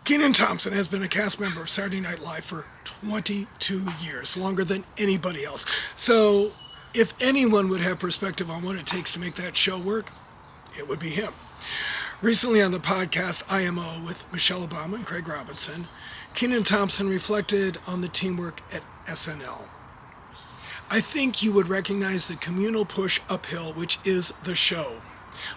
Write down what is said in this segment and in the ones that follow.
Kenan Thompson has been a cast member of Saturday Night Live for 22 years, longer than anybody else. So if anyone would have perspective on what it takes to make that show work, it would be him. Recently on the podcast IMO with Michelle Obama and Craig Robinson, Kenan Thompson reflected on the teamwork at SNL. I think you would recognize the communal push uphill, which is the show.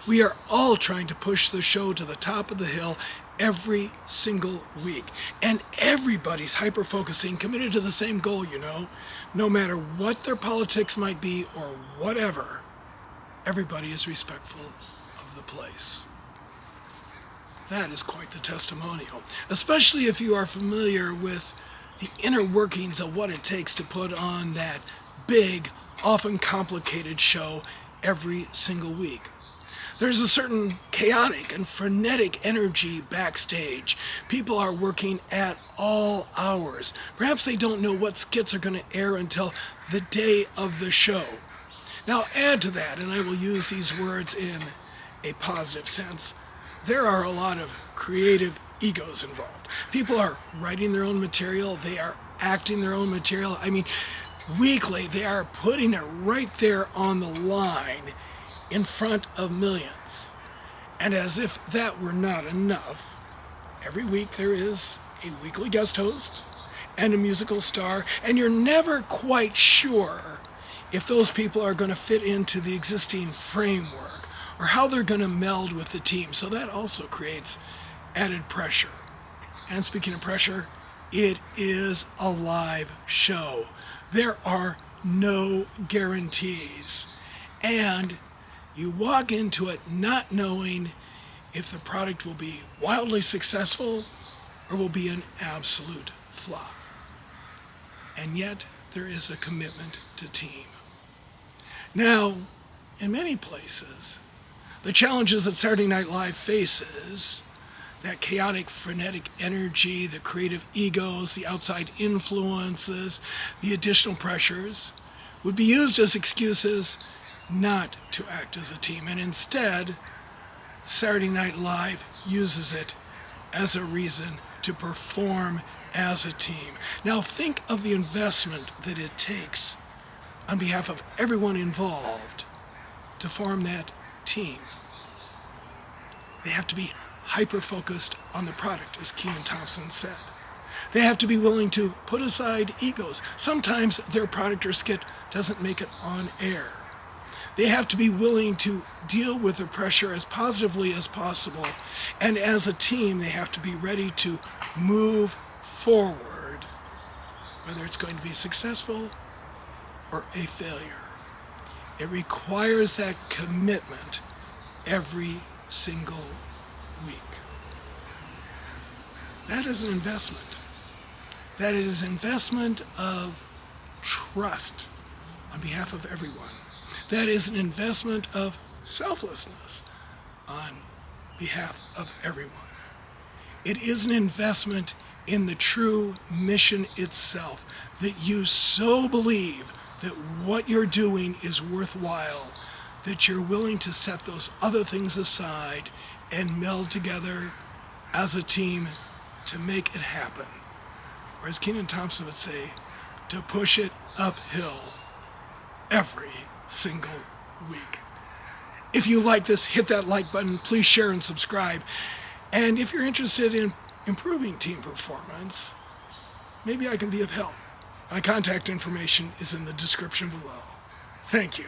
We are all trying to push the show to the top of the hill every single week. And everybody's hyper-focusing, committed to the same goal, No matter what their politics might be or whatever, everybody is respectful of the place. That is quite the testimonial, especially if you are familiar with the inner workings of what it takes to put on that big, often complicated show every single week. There's a certain chaotic and frenetic energy backstage. People are working at all hours. Perhaps they don't know what skits are going to air until the day of the show. Now add to that, and I will use these words in a positive sense, there are a lot of creative egos involved. People are writing their own material. They are acting their own material. Weekly, they are putting it right there on the line in front of millions. And as if that were not enough, every week there is a weekly guest host and a musical star, and you're never quite sure if those people are going to fit into the existing framework or how they're going to meld with the team. So that also creates added pressure. And speaking of pressure, it is a live show. There are no guarantees. And you walk into it not knowing if the product will be wildly successful or will be an absolute flop. And yet, there is a commitment to team. Now, in many places, the challenges that Saturday Night Live faces, that chaotic, frenetic energy, the creative egos, the outside influences, the additional pressures, would be used as excuses not to act as a team. And instead, Saturday Night Live uses it as a reason to perform as a team. Now think of the investment that it takes on behalf of everyone involved to form that team. They have to be hyper-focused on the product, as Kenan Thompson said. They have to be willing to put aside egos. Sometimes their product or skit doesn't make it on air. They have to be willing to deal with the pressure as positively as possible. And as a team, they have to be ready to move forward, whether it's going to be successful or a failure. It requires that commitment every single week. That is an investment. That is investment of trust on behalf of everyone. That is an investment of selflessness on behalf of everyone. It is an investment in the true mission itself, that you so believe that what you're doing is worthwhile, that you're willing to set those other things aside and meld together as a team to make it happen. Or as Kenan Thompson would say, to push it uphill every single week. If you like this, hit that like button. Please share and subscribe. And if you're interested in improving team performance, maybe I can be of help. My contact information is in the description below. Thank you.